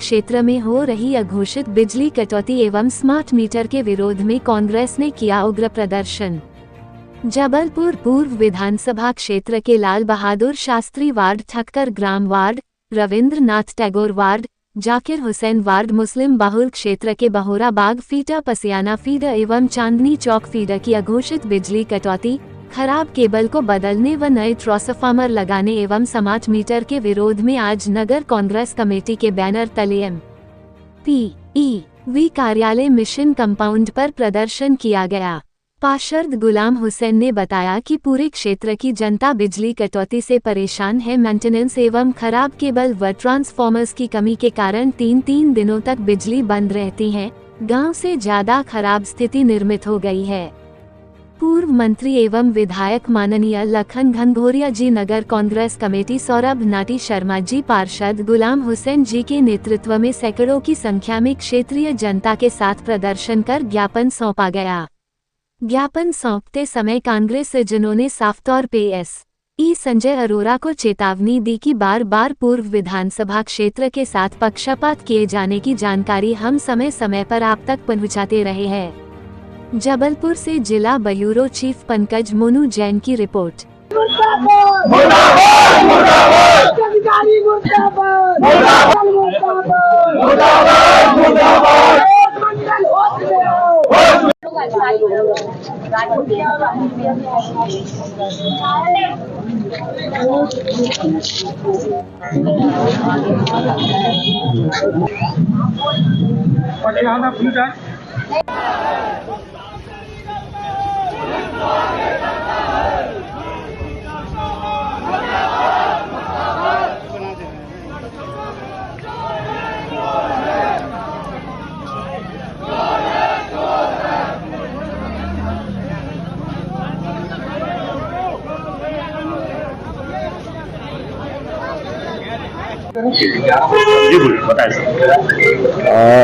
क्षेत्र में हो रही अघोषित बिजली कटौती एवं स्मार्ट मीटर के विरोध में कांग्रेस ने किया उग्र प्रदर्शन। जबलपुर पूर्व विधानसभा क्षेत्र के लाल बहादुर शास्त्री वार्ड, ठक्कर ग्राम ward, Ravindra Nath Tagore ward, Zakir Hussain ward, मुस्लिम बहुल क्षेत्र के बहोरा बाग फीडर, पसियाना फीडर एवं चांदनी चौक फीडर की अघोषित बिजली कटौती, खराब केबल को बदलने व नए ट्रांसफार्मर लगाने एवं स्मार्ट मीटर के विरोध में आज नगर कांग्रेस कमेटी के बैनर तले MPEV कार्यालय मिशन कंपाउंड पर प्रदर्शन किया गया। पार्षद गुलाम हुसैन ने बताया कि पूरे क्षेत्र की जनता बिजली कटौती से परेशान है। मेंटेनेंस एवं खराब केबल व ट्रांसफार्मर्स की कमी के कारण 3-3 दिनों तक बिजली बंद रहती है। गांव से ज्यादा खराब स्थिति निर्मित हो गई है। पूर्व मंत्री एवं विधायक माननीय लखन घनघोरिया जी, नगर कांग्रेस कमेटी सौरभ नाटी शर्मा जी, पार्षद गुलाम हुसैन जी के नेतृत्व में सैकड़ों की संख्या में क्षेत्रीय जनता के साथ प्रदर्शन कर ज्ञापन सौंपा गया। ज्ञापन सौंपते समय कांग्रेस जनों ने साफ तौर पे SE संजय अरोरा को चेतावनी दी कि बार बार पूर्व विधानसभा क्षेत्र के साथ पक्षपात किए जाने की जानकारी हम समय समय पर आप तक पहुंचाते रहे हैं। जबलपुर से जिला ब्यूरो चीफ पंकज मोनू जैन की रिपोर्ट।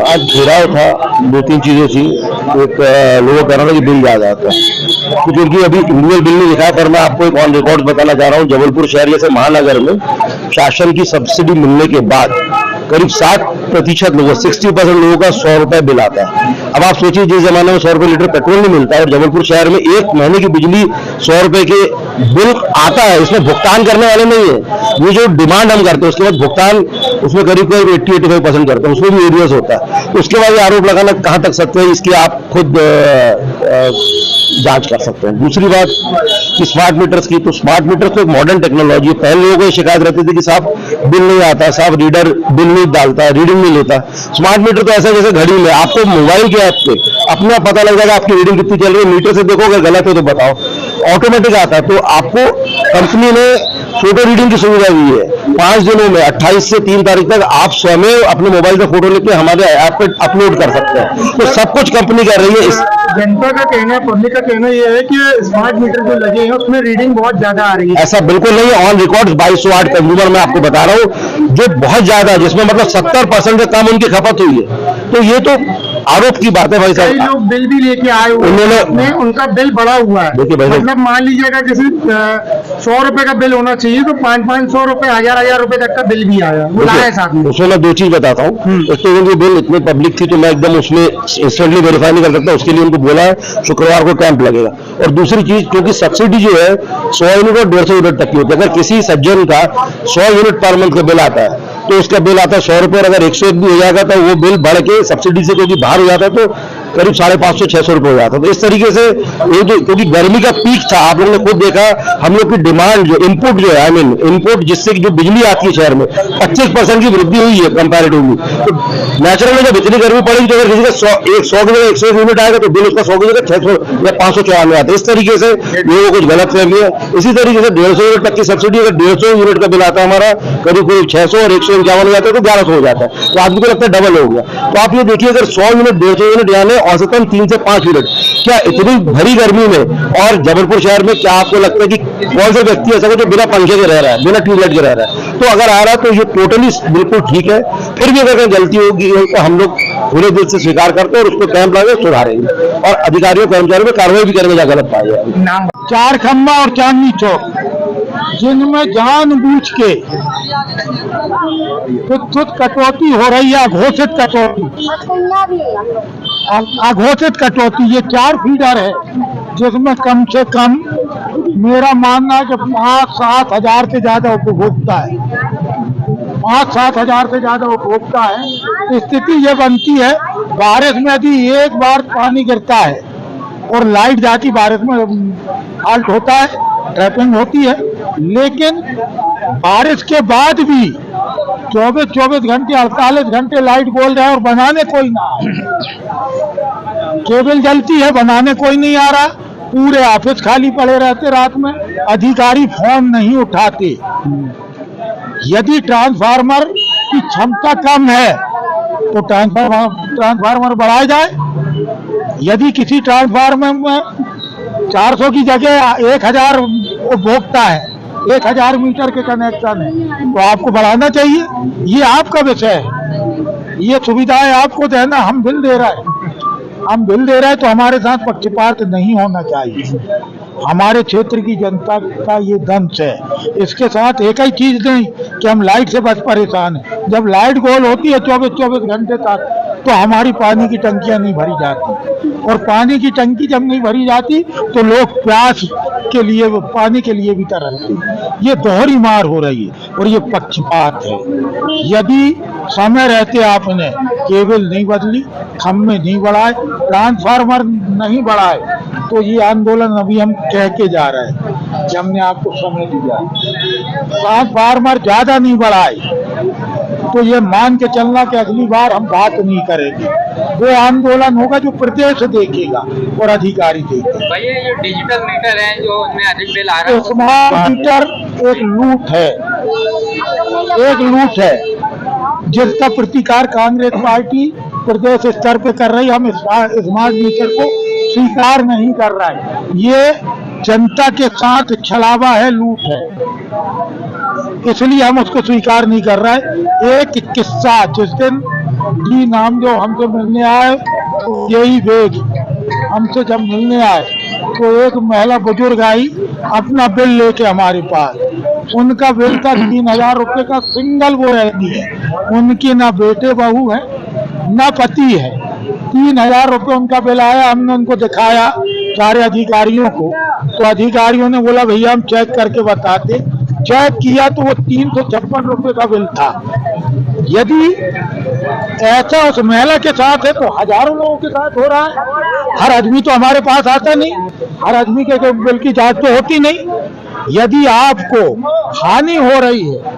आज घेराव था, 2-3 चीजें थी। एक लोगों का कहना था कि बिल ज्यादा आता है, तो क्योंकि अभी इंडिविजुअल बिल नहीं लिखा है, पर मैं आपको एक ऑन रिकॉर्ड बताना चाह रहा हूँ। जबलपुर शहर जैसे महानगर में शासन की सब्सिडी मिलने के बाद करीब 60% लोगों 60% लोगों का 100 रुपए बिल आता है। अब आप सोचिए, जिस जमाने में 100 रुपए लीटर पेट्रोल नहीं मिलता है और जबलपुर शहर में एक महीने की बिजली 100 रुपए के बिल आता है, इसमें भुगतान करने वाले नहीं है। ये जो डिमांड हम करते हैं उसके बाद भुगतान उसमें करीब 80-85% करते हैं, उसमें भी एरियस होता है। तो उसके बाद ये आरोप लगाना कहाँ तक सत्य है, इसकी आप खुद जांच कर सकते हैं। दूसरी बात कि स्मार्ट मीटर्स की, तो स्मार्ट मीटर्स तो एक मॉडर्न टेक्नोलॉजी है। पहले लोगों को शिकायत रहती थी कि साहब बिल नहीं आता, साहब रीडर बिल नहीं डालता, रीडिंग नहीं लेता। स्मार्ट मीटर तो ऐसा जैसे घड़ी में आपको मोबाइल के ऐप पे अपना पता लग जाएगा आपकी रीडिंग कितनी चल रही है। मीटर से देखो, अगर गलत है तो बताओ, ऑटोमेटिक आता है। तो आपको कंपनी ने फोटो रीडिंग की सुविधा दी है। 5 दिनों में 28 से 3 तारीख तक आप स्वयं अपने मोबाइल से फोटो लेके हमारे ऐप पे अपलोड कर सकते हैं। तो सब कुछ कंपनी कर रही है। जनता का कहना, पब्लिक का कहना यह है कि स्मार्ट मीटर जो लगे हैं उसमें रीडिंग बहुत ज्यादा आ रही है। ऐसा बिल्कुल नहीं है। ऑन रिकॉर्ड 2200 वाट कंज्यूमर मैं आपको बता रहा हूँ, जो बहुत ज्यादा है, जिसमें मतलब 70% से कम उनकी खपत हुई है। तो ये तो आरोप की बात है भाई साहब। कई लोग बिल भी लेके आए हुए हैं, उनका बिल बढ़ा हुआ है। देखिए भाई, मतलब मान लीजिएगा जैसे 100 रुपए का बिल होना चाहिए तो 500-500 रुपए, 1000 रुपए तक का बिल भी आया, वो लाया साथ में। उसमें मैं 2 चीज बताता हूँ। एक तो उनकी बिल इतनी पब्लिक थी तो मैं एकदम उसमें इंस्टेंटली वेरीफाई नहीं कर सकता, उसके लिए उनको बोला है शुक्रवार को कैंप लगेगा। और दूसरी चीज, क्योंकि सब्सिडी जो है 100 यूनिट और 150 यूनिट तक की होती है। अगर किसी सज्जन का 100 यूनिट पर मंथ का बिल आता है तो उसका बिल आता है 100 रुपए, और अगर 101 भी हो जाएगा तो वो बिल बढ़ के सब्सिडी से क्योंकि बाहर हो जाता है तो करीब 550-600 रुपए हो जाता है। तो इस तरीके से ये जो, क्योंकि गर्मी का पीक था, आप लोगों ने खुद देखा, हम लोग की डिमांड जो इनपुट जो है, इनपुट जिससे जो बिजली आती है शहर में 25% की वृद्धि हुई है कंपैरेटिवली। तो नेचुरली जब इतनी गर्मी पड़ेगी तो अगर किसी का 100 की जगह 101 यूनिट आएगा तो बिल उसका 100 की जगह 600 या 594 आता है। इस तरीके से लोगों को कुछ गलत फहमी है। इसी तरीके से 150 यूनिट तक की सब्सिडी, अगर 150 यूनिट का बिल आता है हमारा करीब 600 और 151 हो जाता है तो 1100 हो जाता है। तो आदमी को लगता है डबल हो गया। तो आप ये देखिए, अगर 100 यूनिट 150 यूनिट यानी औसतन 3 से 5 यूनिट, क्या इतनी भरी गर्मी में और जबलपुर शहर में क्या आपको लगता है कि कौन सा व्यक्ति ऐसा है जो बिना पंखे के रह रहा है, बिना ट्यूबलाइट के रह रहा है? तो अगर आ रहा है तो ये टोटली बिल्कुल ठीक है। फिर भी अगर गलती होगी तो हम लोग पूरे दिल से स्वीकार करते हैं और उसको कैंप लगा सुधारेंगे और अधिकारियों कर्मचारियों में कार्रवाई भी करेंगे जहाँ गलत पाया जाए। 4 खंबा और चांदनी चौक, जिनमें जानबूझ के कुछ कटौती हो रही है, अघोषित कटौती, अघोषित कटौती। ये 4 फीडर है जिसमें कम से कम मेरा मानना है कि 5-7 हजार से ज्यादा उपभोक्ता है, 5-7 हजार से ज्यादा उपभोक्ता है। स्थिति ये बनती है, बारिश में यदि एक बार पानी गिरता है और लाइट जाती, बारिश में हाल्ट होता है, ट्रैपिंग होती है, लेकिन बारिश के बाद भी 24 घंटे 48 घंटे लाइट बोल रहे हैं और बनाने कोई ना। केबल जलती है, बनाने कोई नहीं आ रहा, पूरे ऑफिस खाली पड़े रहते रात में, अधिकारी फोन नहीं उठाते। यदि ट्रांसफार्मर की क्षमता कम है तो ट्रांसफार्मर बढ़ाया जाए। यदि किसी ट्रांसफार्मर में 400 की जगह 1000 उपभोक्ता है, 1000 मीटर के कनेक्शन है, तो आपको बढ़ाना चाहिए। ये आपका विषय है, ये सुविधाएं आपको देना। हम बिल दे रहे हैं, तो हमारे साथ पक्षपात नहीं होना चाहिए। हमारे क्षेत्र की जनता का ये दंश है। इसके साथ एक ही चीज नहीं कि हम लाइट से बस परेशान हैं। जब लाइट गोल होती है 24 घंटे तक, तो हमारी पानी की टंकियां नहीं भरी जाती, और पानी की टंकी जब नहीं भरी जाती तो लोग प्यास के लिए, पानी के लिए भी तरसते हैं। ये दोहरी मार हो रही है और ये पक्षपात है। यदि समय रहते आपने केबल नहीं बदली, खम्भे नहीं बढ़ाए, ट्रांसफार्मर नहीं बढ़ाए, तो ये आंदोलन अभी हम कह के जा रहे हैं कि हमने आपको समय दिया। ट्रांसफार्मर ज्यादा नहीं बढ़ाए तो ये मान के चलना कि अगली बार हम बात नहीं करेंगे। वो आंदोलन होगा जो प्रदेश देखेगा और अधिकारी देखेगा। भैया ये डिजिटल मीटर है जो उसमें अधिक बिल आ रहा है, स्मार्ट मीटर एक लूट है जिसका प्रतिकार कांग्रेस पार्टी प्रदेश स्तर पे कर रही है। हम स्मार्ट मीटर को स्वीकार नहीं कर रहा है। ये जनता के साथ छलावा है, लूट है, इसलिए हम उसको स्वीकार नहीं कर रहे हैं। एक किस्सा, जिस दिन जी नाम जो हमसे मिलने आए, यही वेग हमसे जब मिलने आए तो एक महिला बुजुर्ग आई अपना बिल लेके हमारे पास। उनका बिल था 3000 रुपये का, सिंगल वो रहती है, उनकी ना बेटे बहू है ना पति है। 3000 रुपये उनका बिल आया। हमने उनको दिखाया सारे अधिकारियों को, तो अधिकारियों ने बोला भैया हम चेक करके बताते। चेक किया तो वो 356 रुपये का बिल था। यदि ऐसा उस महिला के साथ है तो हजारों लोगों के साथ हो रहा है। हर आदमी तो हमारे पास आता नहीं, हर आदमी के बिल की जांच तो होती नहीं। यदि आपको हानि हो रही है